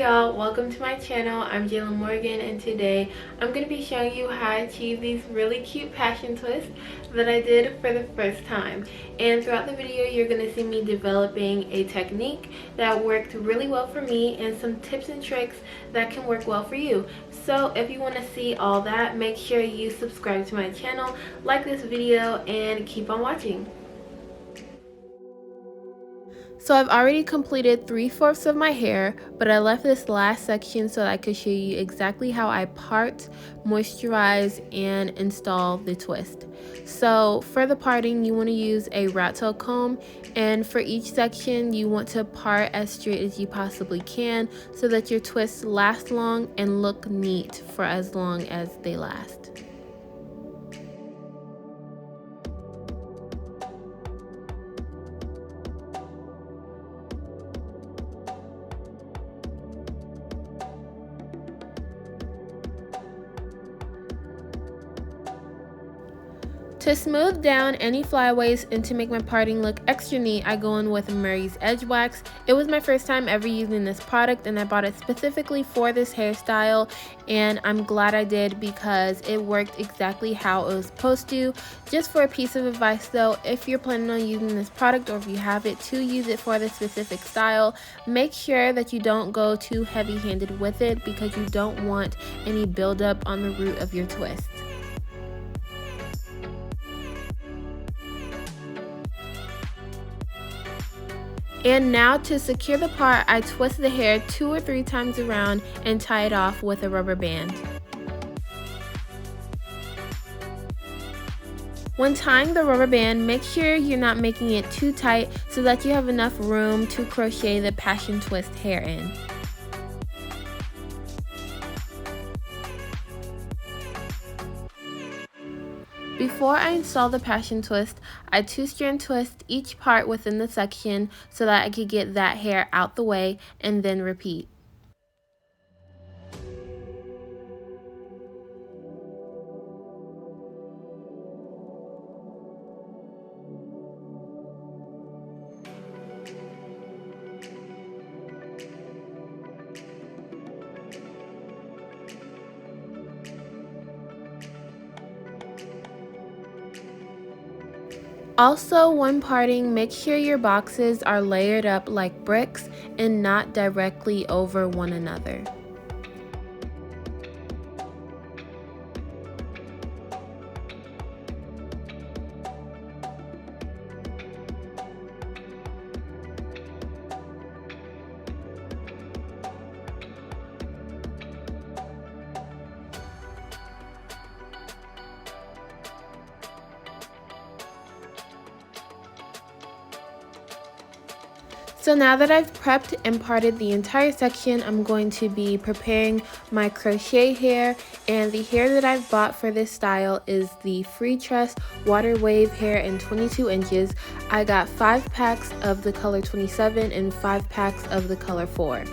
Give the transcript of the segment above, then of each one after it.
y'all, welcome to my channel. I'm Jayla Morgan, and today I'm going to be showing you how I achieve these really cute passion twists that I did for the first time. And throughout the video you're going to see me developing a technique that worked really well for me and some tips and tricks that can work well for you. So if you want to see all that, make sure you subscribe to my channel, like this video, and keep on watching. So I've already completed 3/4 of my hair, but I left this last section so that I could show you exactly how I part, moisturize, and install the twist. So for the parting, you want to use a rat tail comb, and for each section you want to part as straight as you possibly can so that your twists last long and look neat for as long as they last. To smooth down any flyaways and to make my parting look extra neat, I go in with Murray's Edge Wax. It was my first time ever using this product, and I bought it specifically for this hairstyle, and I'm glad I did because it worked exactly how it was supposed to. Just for a piece of advice though, if you're planning on using this product, or if you have it to use it for this specific style, make sure that you don't go too heavy-handed with it because you don't want any buildup on the root of your twist. And now to secure the part, I twist the hair 2 or 3 times around and tie it off with a rubber band. When tying the rubber band, make sure you're not making it too tight so that you have enough room to crochet the passion twist hair in. Before I install the passion twist, I 2-strand twist each part within the section so that I could get that hair out the way, and then repeat. Also, when parting, make sure your boxes are layered up like bricks and not directly over one another. So now that I've prepped and parted the entire section, I'm going to be preparing my crochet hair, and the hair that I've bought for this style is the Free Tress Water Wave hair in 22 inches. I got 5 packs of the color 27 and 5 packs of the color 4.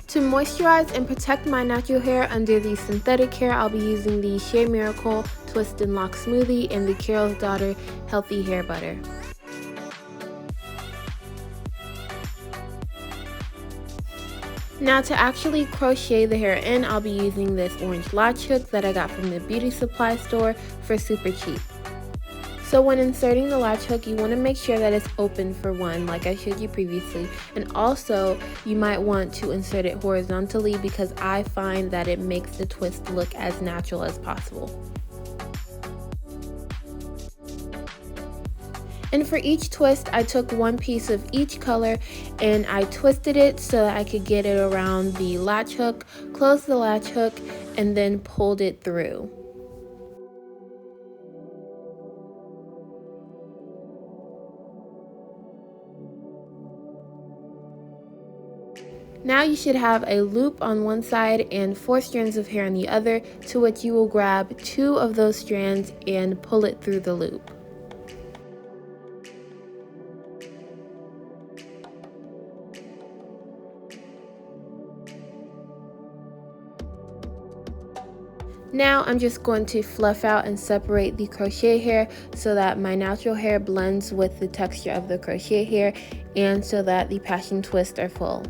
To moisturize and protect my natural hair under the synthetic hair, I'll be using the Shea Miracle Twist and Lock Smoothie and the Carol's Daughter Healthy Hair Butter. Now to actually crochet the hair in, I'll be using this orange latch hook that I got from the beauty supply store for super cheap. So when inserting the latch hook, you want to make sure that it's open for one, like I showed you previously, and also you might want to insert it horizontally because I find that it makes the twist look as natural as possible. And for each twist, I took one piece of each color and I twisted it so that I could get it around the latch hook, closed the latch hook, and then pulled it through. Now you should have a loop on one side and 4 strands of hair on the other, to which you will grab 2 of those strands and pull it through the loop. Now I'm just going to fluff out and separate the crochet hair so that my natural hair blends with the texture of the crochet hair and so that the passion twists are full.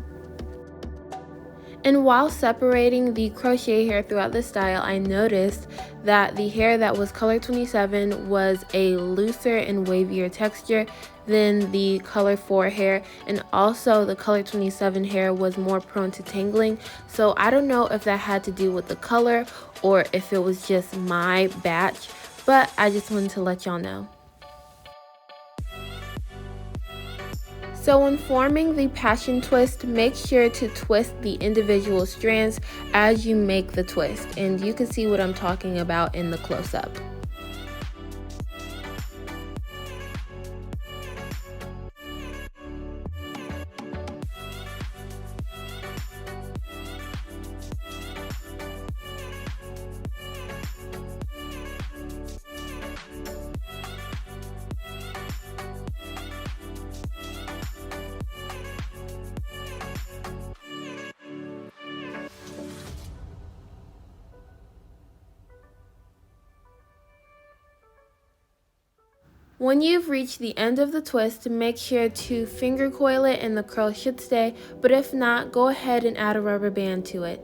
And while separating the crochet hair throughout the style, I noticed that the hair that was color 27 was a looser and wavier texture than the color 4 hair, and also the color 27 hair was more prone to tangling. So I don't know if that had to do with the color or if it was just my batch, but I just wanted to let y'all know. So when forming the passion twist, make sure to twist the individual strands as you make the twist, and you can see what I'm talking about in the close-up. When you've reached the end of the twist, make sure to finger coil it and the curl should stay, but if not, go ahead and add a rubber band to it.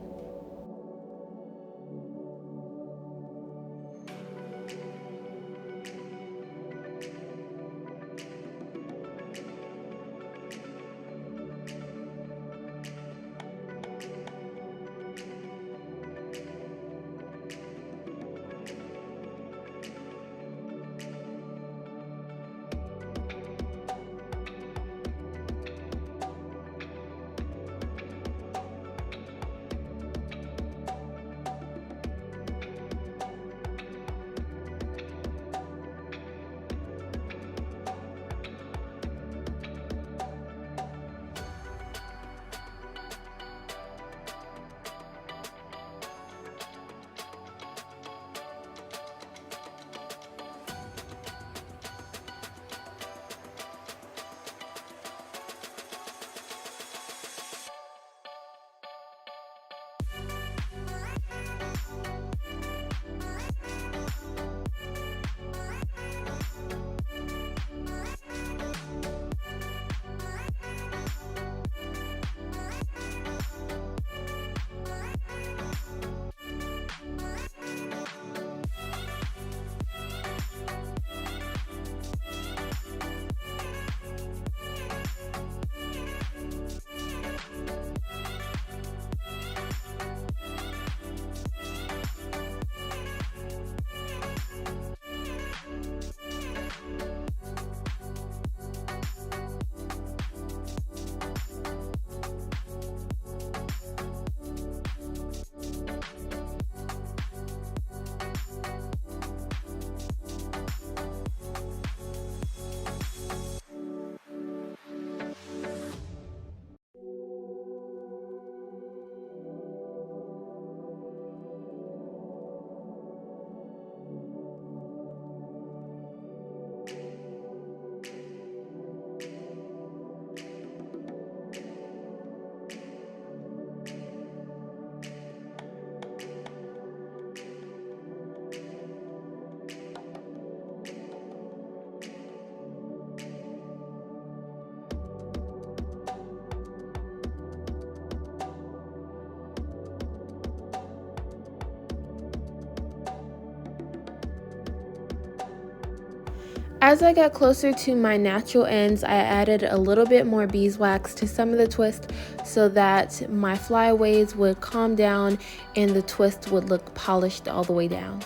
As I got closer to my natural ends, I added a little bit more beeswax to some of the twist so that my flyaways would calm down and the twist would look polished all the way down.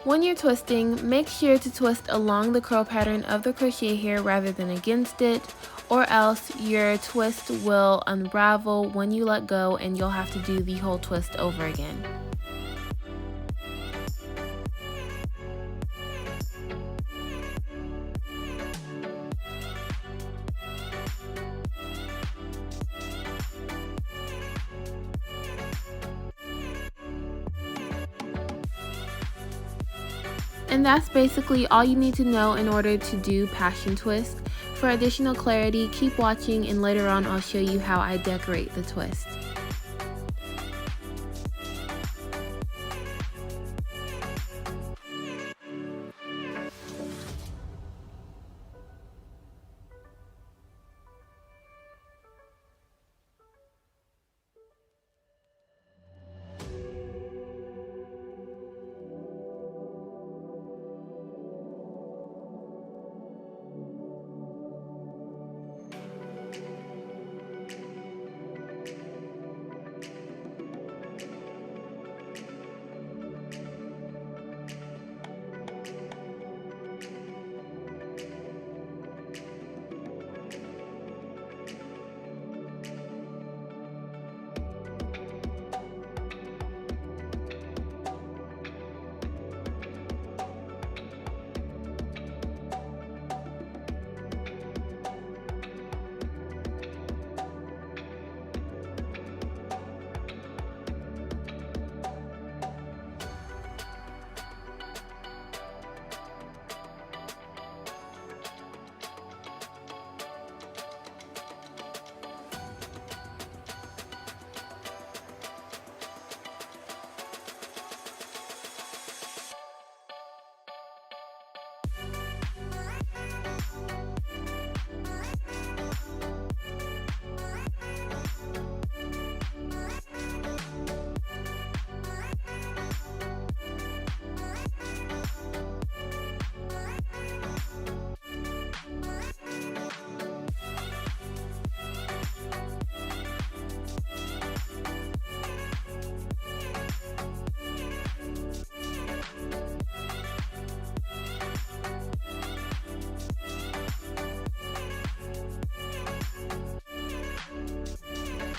When you're twisting, make sure to twist along the curl pattern of the crochet hair rather than against it, or else your twist will unravel when you let go and you'll have to do the whole twist over again. And that's basically all you need to know in order to do passion twist. For additional clarity, keep watching and later on I'll show you how I decorate the twist.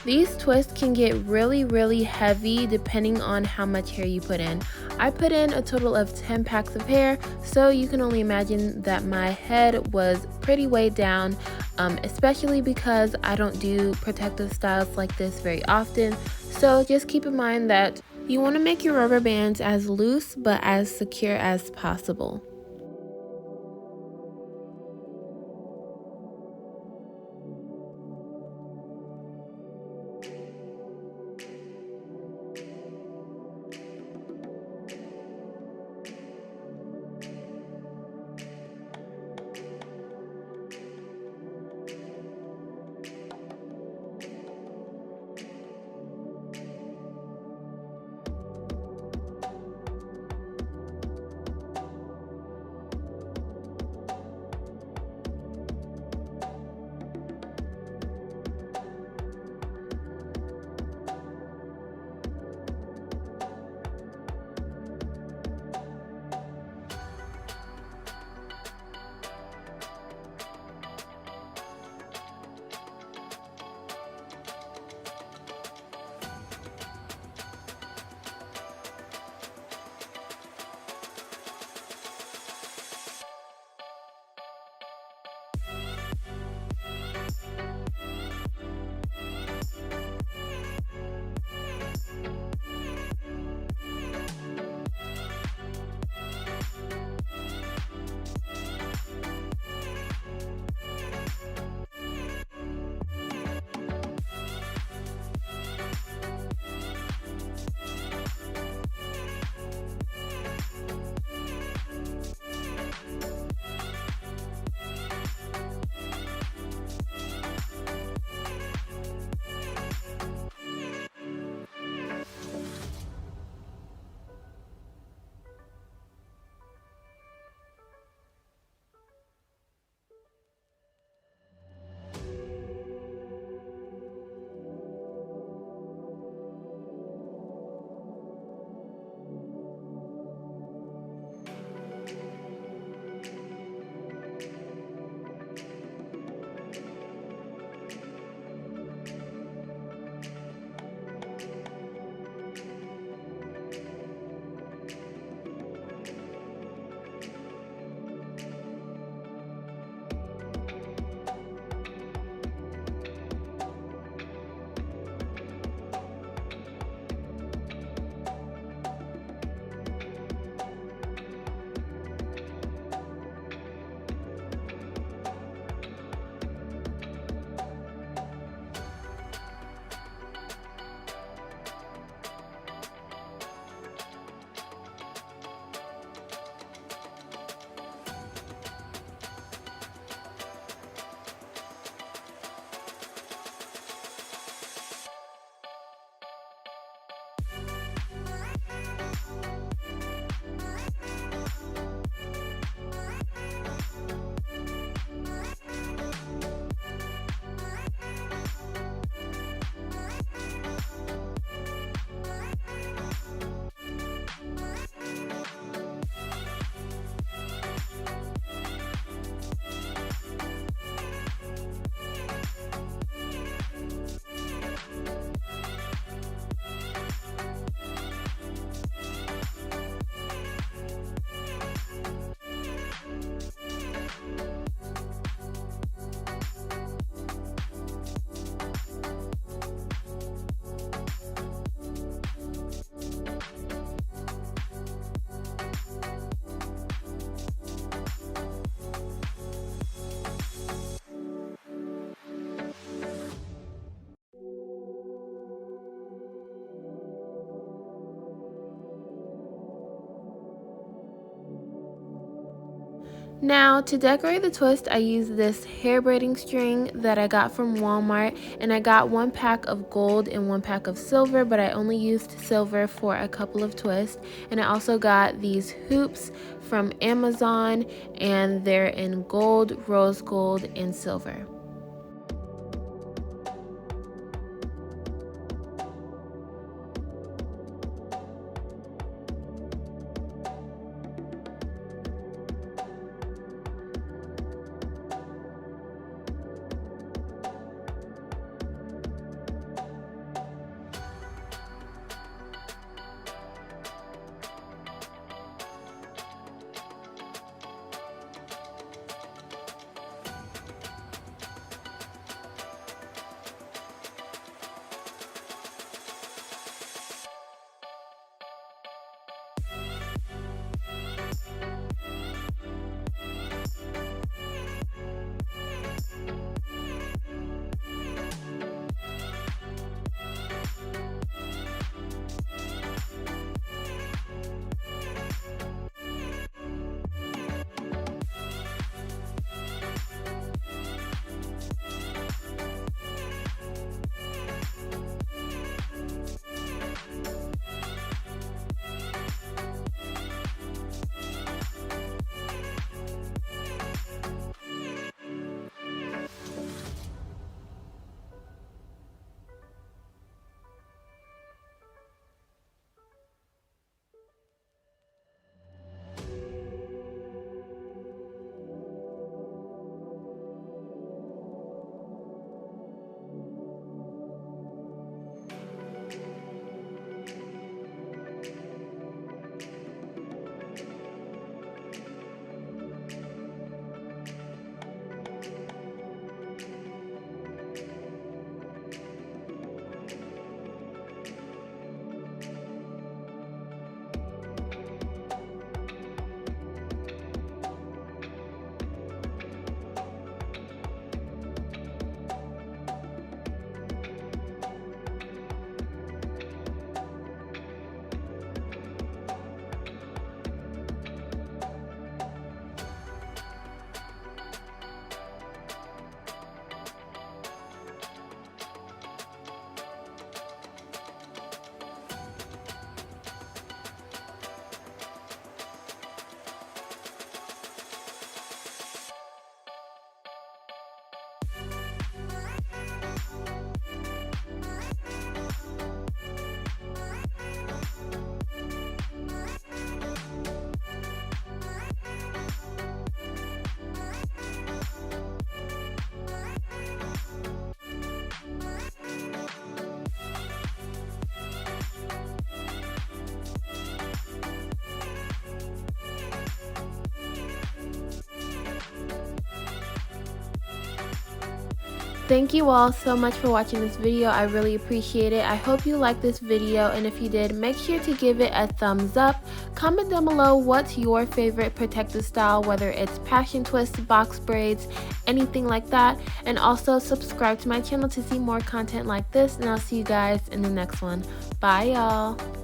These twists can get really heavy depending on how much hair you put in. I put in a total of 10 packs of hair, so you can only imagine that my head was pretty weighed down, especially because I don't do protective styles like this very often. So just keep in mind that you want to make your rubber bands as loose but as secure as possible. Now, to decorate the twist, I used this hair braiding string that I got from Walmart, and I got 1 pack of gold and 1 pack of silver, but I only used silver for a couple of twists. And I also got these hoops from Amazon, and they're in gold, rose gold, and silver. Thank you all so much for watching this video. I really appreciate it. I hope you liked this video, and if you did, make sure to give it a thumbs up. Comment down below what's your favorite protective style, whether it's passion twists, box braids, anything like that. And also subscribe to my channel to see more content like this, and I'll see you guys in the next one. Bye y'all.